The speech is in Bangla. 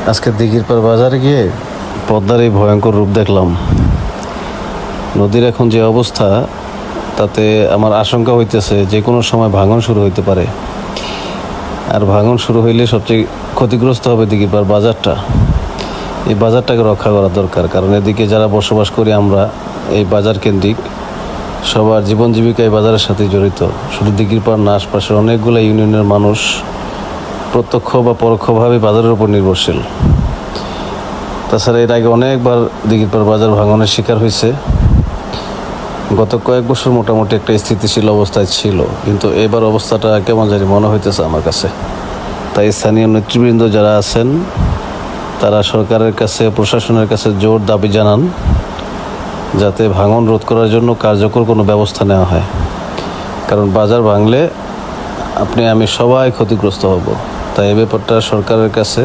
আজকে দিঘির পাড় বাজারে গিয়ে পদ্মার এই ভয়ঙ্কর রূপ দেখলাম। নদীর এখন যে অবস্থা, তাতে আমার আশঙ্কা হইতেছে যে কোনো সময় ভাঙন শুরু হইতে পারে। আর ভাঙন শুরু হইলে সবচেয়ে ক্ষতিগ্রস্ত হবে দিঘির পাড় বাজারটা। এই বাজারটাকে রক্ষা করা দরকার, কারণ এদিকে যারা বসবাস করি আমরা, এই বাজার কেন্দ্রিক সবার জীবন জীবিকা এই বাজারের সাথে জড়িত। শুধু দিঘির পাড় না, আশপাশের অনেকগুলো ইউনিয়নের মানুষ প্রত্যক্ষ বা পরোক্ষভাবে বাজারের উপর নির্ভরশীল। তাছাড়া এর আগে অনেকবার দিঘির পাড় বাজার ভাঙনের শিকার হয়েছে। গত কয়েক বছর মোটামুটি একটা স্থিতিশীল অবস্থায় ছিল, কিন্তু এবার অবস্থাটা কেমন জানি মনে হইতেছে আমার কাছে। তাই স্থানীয় নেতৃবৃন্দ যারা আছেন, তারা সরকারের কাছে, প্রশাসনের কাছে জোর দাবি জানান যাতে ভাঙন রোধ করার জন্য কার্যকর কোনো ব্যবস্থা নেওয়া হয়। কারণ বাজার ভাঙলে আপনি আমি সবাই ক্ষতিগ্রস্ত হব। তাই এই ব্যাপারটা সরকারের কাছে